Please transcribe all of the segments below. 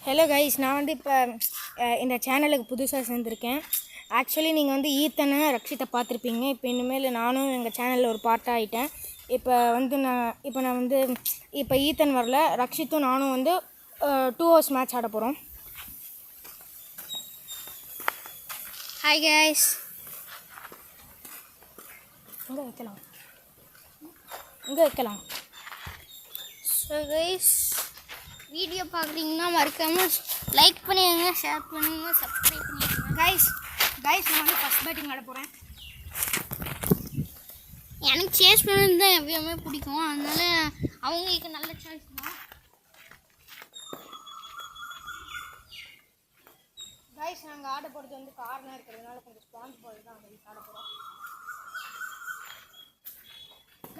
Hello guys, நான் வந்து இப்போ இந்த சேனலுக்கு புதுசாக சேர்ந்துருக்கேன். ஆக்சுவலி நீங்கள் வந்து ஈத்தனை ரக்ஷித்தை பார்த்துருப்பீங்க. இப்போ இனிமேல் நானும் எங்கள் சேனலில் ஒரு பார்ட்டாக ஆகிட்டேன். இப்போ நான் வந்து இப்போ ஈத்தன் வரல, ரக்ஷித்தும் நானும் வந்து 2 hours மேட்ச் ஆட போகிறோம். Hi guys. இங்கே வைக்கலாம். ஸோ கைஸ், வீடியோ பார்க்குறீங்கன்னா மறக்காமல் லைக் பண்ணிடுங்க, ஷேர் பண்ணுங்க, சப்ஸ்கிரைப் பண்ணிடுங்க. கைஸ் நான் வந்து ஃபஸ்ட் பேட்டிங் ஆட போகிறேன். எனக்கு சேஸ் பண்ணது தான் எப்பயுமே பிடிக்கும், அதனால அவங்களுக்கு நல்ல சாய்ஸ் தான். கைஸ், நாங்கள் ஆட போகிறது வந்து காரணம் இருக்கிறதுனால கொஞ்சம் ஸ்பான்ஸ் பால் தான் ஆட போகிறோம்.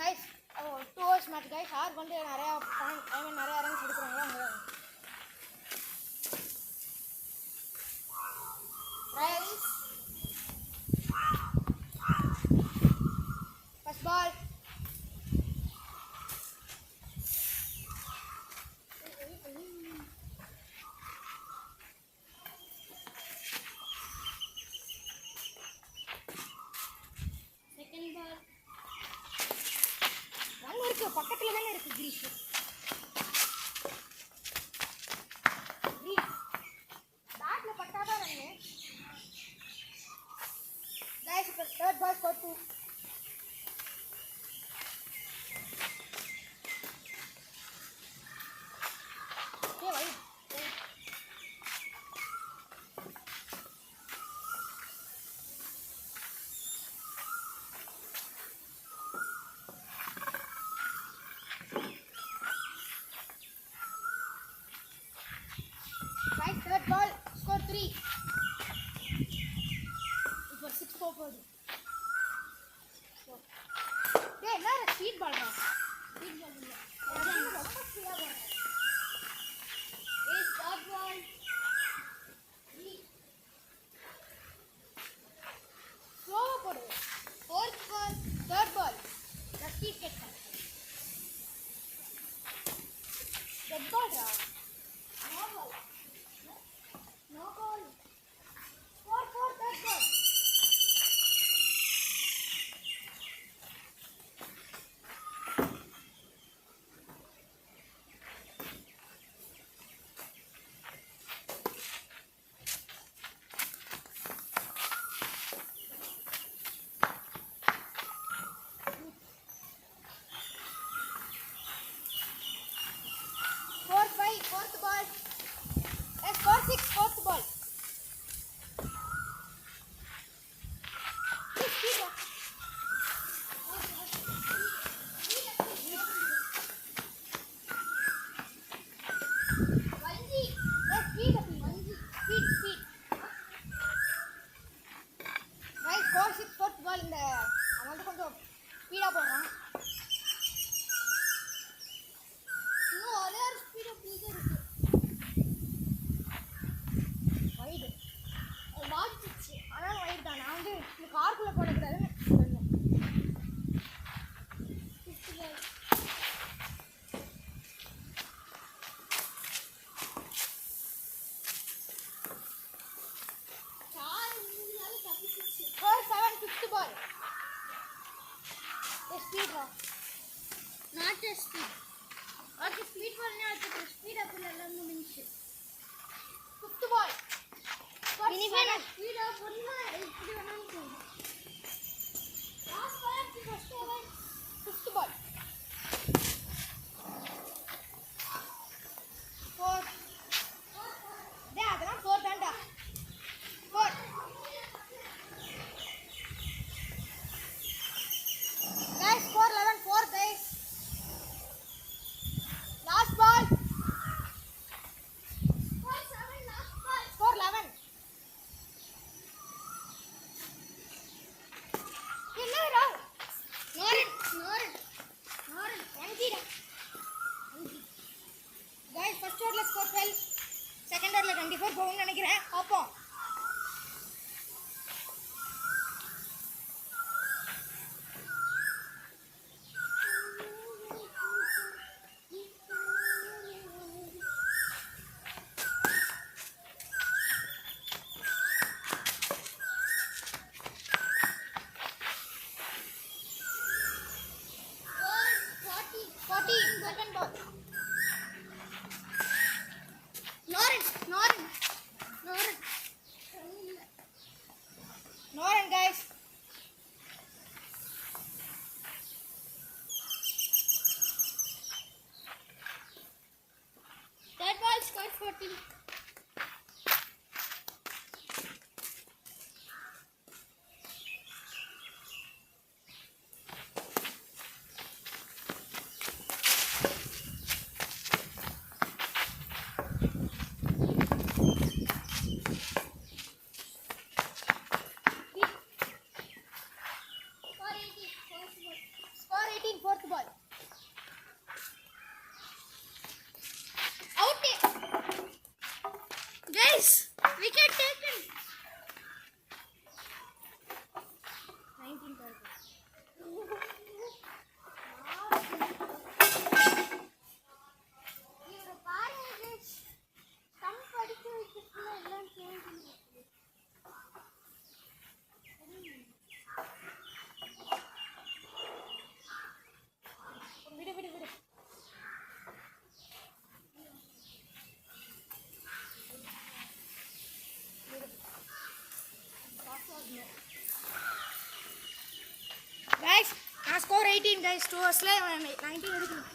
Guys 2 hours match guys. யாருக்கு வந்து நிறையா ரன்ஸ் எடுக்கிறாங்களோ அவங்க first ball. Second ball. Run இருக்கு, பக்கத்துல தானே இருக்கு கிரீஷ். பேட்ல பட்டாதான் ரன்னு. கைஸ், இப்போ third ball score 2. Third ball, score 3. It was 6 4 போகுது. டேய், என்ன ஸ்பீட் பால் தான். ஸ்பீட் பால் இல்ல. ரொம்ப ஸ்பீடா போறேன். ஏய், third ball. ஸ்லோவா போடு. Fourth ball, third ball. Lucky catch. Dead ball ரா. No ball. No ball. 4 third ball. Fourth ball. Score 6, fourth ball. Speed. Right, score 6, fourth ball. இந்த அவன் கொஞ்சம் ஸ்பீடா போறான். இன்னும் அதே ஸ்பீடா போயிட்டே இருக்கு. வைடு வாட்சிச்சு, ஆனால் வைடு தான். நான் வந்து இந்த கார்க்குள்ளே போடக்கூடாதுன்னு சொன்னேன். Score 7, fifth ball. Speed ball. Not a speed. Okay, speed ball ne acha speed up illa முடிஞ்சு. Fifth ball. இனிமேல் ஸ்பீடா போறீங்க, இப்படி வேணாலும் போங்க. Last ball first over. Fifth ball. 4. டேய், அதெல்லாம் 4 தான்டா. 4. Guys, score 11, 4 guys. Last ball. Score 7, last ball. Score 11. என்னடா? நோரன். வங்கிடா. Guys, first overல score 12. Second overல 24 போகும்னு நினைக்கிறேன். பாப்போம். Fourth ball. Out. Guys, wicket taken. 19 ball. இவர பாருங்க guys. ஸ்டம்ப் அடிச்சு வச்சிருக்கல எல்லாம் சேஞ்ச் விடு. Guys, I score 18 guys. 2 hours 19 எடுக்கணும்.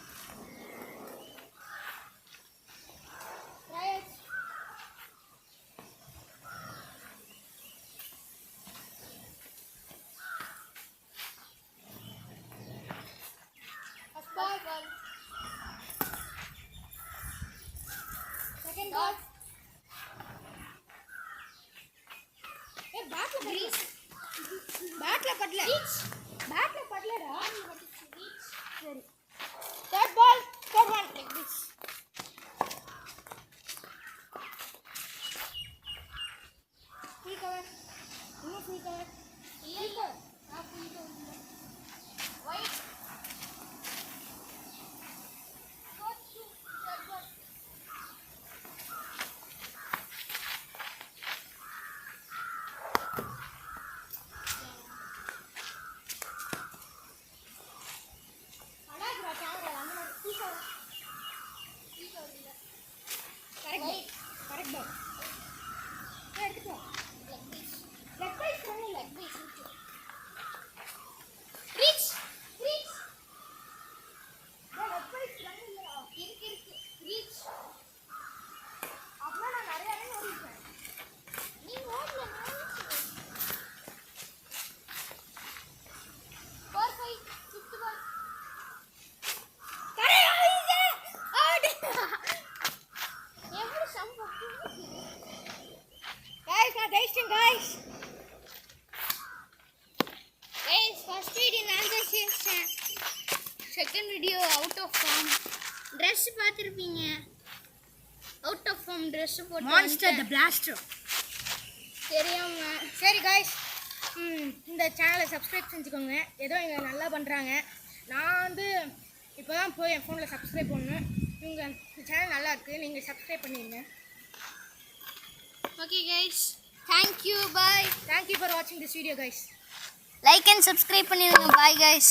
Right. First ball. Second ball. Batla grease. Batla padla. Batla padlada. Seri. Third ball. Third one like this. Full cover. No full cover. Full cover. Full cover. White. Correct ball. எடுத்துக்கோ. Left side பண்ணு like this. Reach. Left side பண்ணு இல்ல. இருக்கு. Reach. அப்பா நான் நிறைய நேரம் ஓடிட்டேன். நீ ஓடல நான். 4-5 fifth ball. கரே ஆயிடுச்சு. ஆடி. எப்படி சம்பவம் guys நான் ஜெயிச்சிட்டேன் guys first video நான் ஜெயிச்சிட்டேன் second video out of form dress பார்த்திருப்பீங்க out of form dress போட்டு monster the blaster தெரியாம சரி guys இந்த சேனலை சப்ஸ்கிரைப் செஞ்சுக்கோங்க ஏதோ இங்க நல்லா பண்றாங்க நான் வந்து இப்போதான் போய் என் ஃபோனில் சப்ஸ்கிரைப் பண்ணேன் இவங்க இந்த சேனல் நல்லா இருக்கு நீங்க சப்ஸ்கிரைப் பண்ணிடுங்க okay guys thank you bye for watching this video guys like and subscribe பண்ணிருங்க bye guys